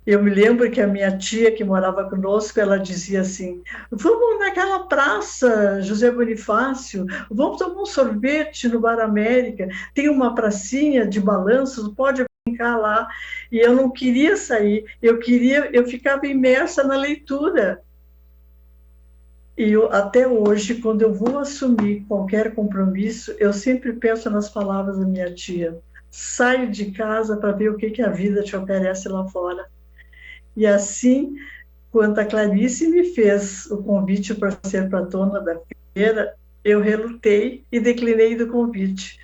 Eu me lembro que a minha tia, que morava conosco, ela dizia assim, vamos naquela praça, José Bonifácio, vamos tomar um sorvete no Bar América, tem uma pracinha de balanços, pode brincar lá. E eu não queria sair, eu ficava imersa na leitura. E até hoje, quando eu vou assumir qualquer compromisso, eu sempre penso nas palavras da minha tia. Sai de casa para ver o que a vida te oferece lá fora. E assim, quando a Clarice me fez o convite para ser patrona da feira, eu relutei e declinei do convite.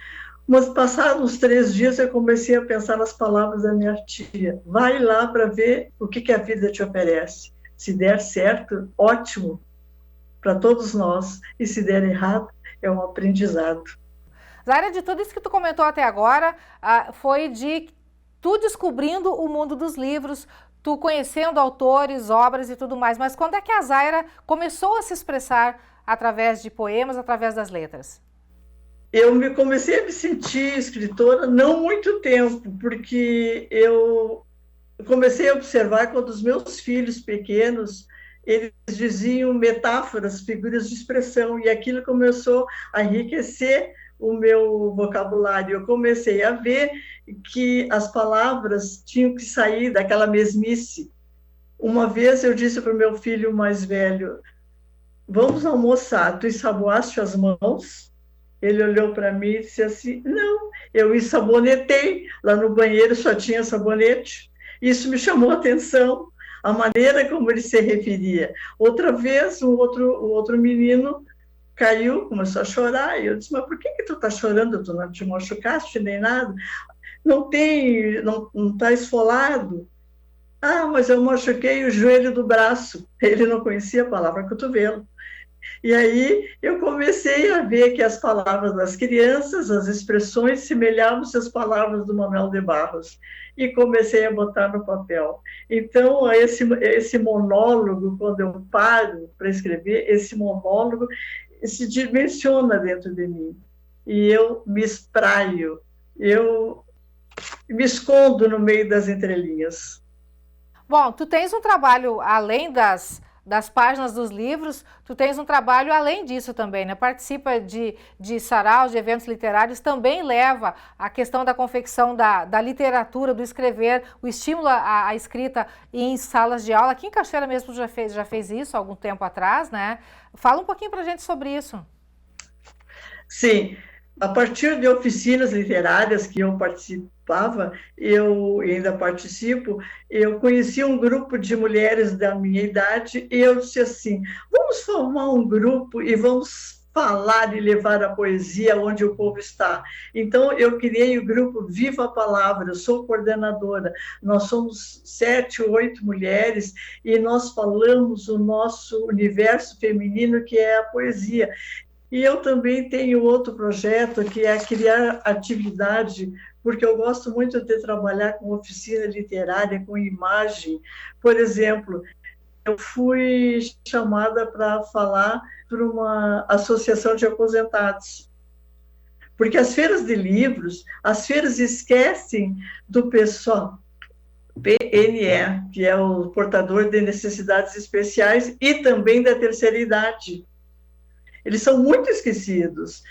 Mas passados uns 3 dias, eu comecei a pensar nas palavras da minha tia. Vai lá para ver o que a vida te oferece. Se der certo, ótimo, para todos nós, e se der errado, é um aprendizado. Zaira, de tudo isso que tu comentou até agora, foi de tu descobrindo o mundo dos livros, tu conhecendo autores, obras e tudo mais, mas quando é que a Zaira começou a se expressar através de poemas, através das letras? Eu comecei a me sentir escritora não muito tempo, porque eu comecei a observar quando os meus filhos pequenos, eles diziam metáforas, figuras de expressão, e aquilo começou a enriquecer o meu vocabulário. Eu comecei a ver que as palavras tinham que sair daquela mesmice. Uma vez eu disse para o meu filho mais velho, vamos almoçar, tu ensaboaste as mãos? Ele olhou para mim e disse assim, não, eu ensabonetei, lá no banheiro só tinha sabonete. Isso me chamou a atenção, a maneira como ele se referia. Outra vez, o outro menino caiu, começou a chorar, e eu disse, mas por que tu está chorando? Tu não te machucaste nem nada? Não está esfolado? Ah, mas eu machuquei o joelho do braço. Ele não conhecia a palavra cotovelo. E aí eu comecei a ver que as palavras das crianças, as expressões, semelhavam-se às palavras do Manuel de Barros. E comecei a botar no papel. Então, esse monólogo, quando eu paro para escrever, esse monólogo se dimensiona dentro de mim. E eu me espraio, eu me escondo no meio das entrelinhas. Bom, tu tens um trabalho além das páginas dos livros, tu tens um trabalho além disso também, né? Participa de saraus, de eventos literários, também leva a questão da confecção da literatura, do escrever, o estímulo à escrita em salas de aula. Aqui em Cachoeira mesmo já fez isso há algum tempo atrás, né? Fala um pouquinho pra gente sobre isso. Sim, a partir de oficinas literárias que eu participava, eu ainda participo, eu conheci um grupo de mulheres da minha idade e eu disse assim, vamos formar um grupo e vamos falar e levar a poesia onde o povo está. Então, eu criei o grupo Viva a Palavra, eu sou coordenadora. Nós somos 7, 8 mulheres e nós falamos o nosso universo feminino, que é a poesia. E eu também tenho outro projeto, que é criar atividade, porque eu gosto muito de trabalhar com oficina literária, com imagem. Por exemplo, eu fui chamada para falar para uma associação de aposentados. Porque as feiras de livros, as feiras esquecem do pessoal, PNE, que é o portador de necessidades especiais, e também da terceira idade. Eles são muito esquecidos.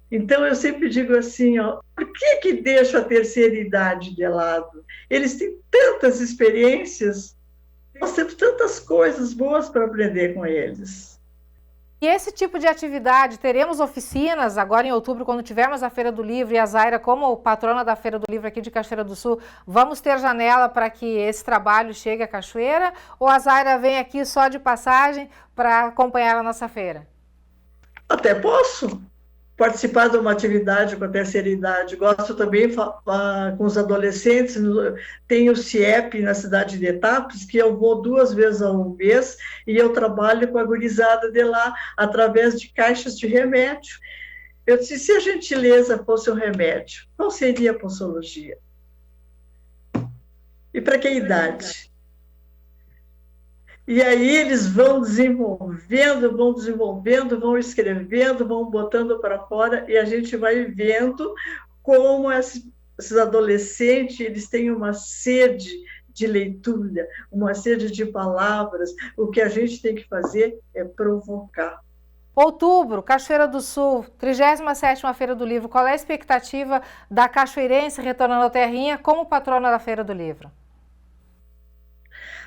Então, eu sempre digo assim, ó, por que deixo a terceira idade de lado? Eles têm tantas experiências, nós temos tantas coisas boas para aprender com eles. E esse tipo de atividade, teremos oficinas agora em outubro, quando tivermos a Feira do Livro, e a Zaira, como patrona da Feira do Livro aqui de Cachoeira do Sul, vamos ter janela para que esse trabalho chegue à Cachoeira? Ou a Zaira vem aqui só de passagem para acompanhar a nossa feira? Até posso participar de uma atividade com a terceira idade. Gosto também com os adolescentes. Tem o CIEP na cidade de Etapes, que eu vou 2 vezes ao mês, e eu trabalho com a gurizada de lá, através de caixas de remédio. Eu disse, se a gentileza fosse um remédio, qual seria a posologia? E para que idade? E aí eles vão desenvolvendo, vão escrevendo, vão botando para fora, e a gente vai vendo como esses adolescentes, eles têm uma sede de leitura, uma sede de palavras. O que a gente tem que fazer é provocar. Outubro, Cachoeira do Sul, 37ª Feira do Livro. Qual é a expectativa da cachoeirense retornando à terrinha como patrona da Feira do Livro?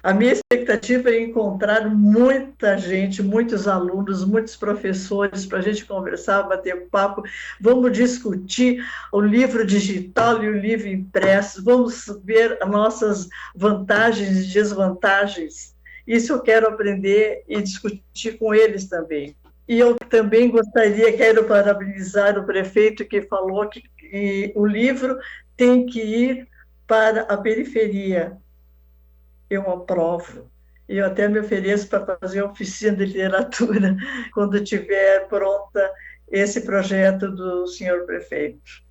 A minha expectativa é encontrar muita gente, muitos alunos, muitos professores, para a gente conversar, bater papo. Vamos discutir o livro digital e o livro impresso, vamos ver as nossas vantagens e desvantagens. Isso eu quero aprender e discutir com eles também. E eu também quero parabenizar o prefeito que falou que o livro tem que ir para a periferia. Eu aprovo. E eu até me ofereço para fazer oficina de literatura quando estiver pronta esse projeto do senhor prefeito.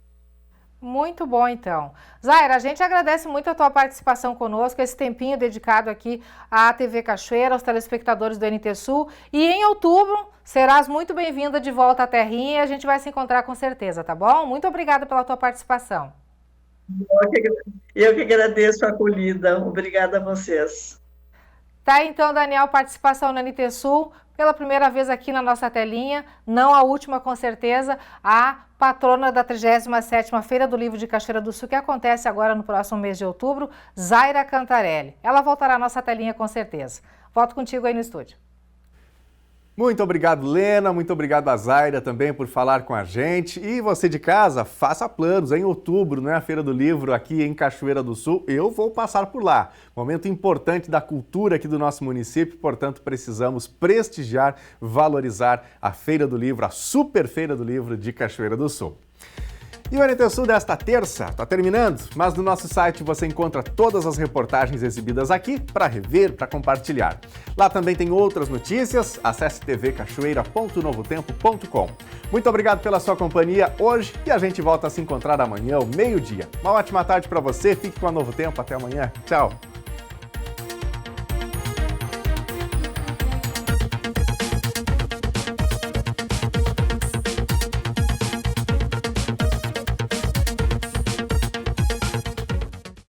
Muito bom, então. Zaira, a gente agradece muito a tua participação conosco, esse tempinho dedicado aqui à TV Cachoeira, aos telespectadores do NT Sul. E em outubro, serás muito bem-vinda de volta à terrinha e a gente vai se encontrar com certeza, tá bom? Muito obrigada pela tua participação. Eu que agradeço a acolhida. Obrigada a vocês. Tá, então, Daniel, participação no NT Sul, pela primeira vez aqui na nossa telinha, não a última com certeza, a patrona da 37ª Feira do Livro de Cachoeira do Sul, que acontece agora no próximo mês de outubro, Zaira Cantarelli. Ela voltará à nossa telinha com certeza. Volto contigo aí no estúdio. Muito obrigado, Lena, muito obrigado a Zaira também por falar com a gente. E você de casa, faça planos. Em outubro, né, a Feira do Livro aqui em Cachoeira do Sul, eu vou passar por lá. Momento importante da cultura aqui do nosso município, portanto precisamos prestigiar, valorizar a Feira do Livro, a Super Feira do Livro de Cachoeira do Sul. E o NT Sul desta terça está terminando, mas no nosso site você encontra todas as reportagens exibidas aqui para rever, para compartilhar. Lá também tem outras notícias, acesse tvcachoeira.novotempo.com. Muito obrigado pela sua companhia hoje e a gente volta a se encontrar amanhã ao meio-dia. Uma ótima tarde para você, fique com a Novo Tempo, até amanhã, tchau!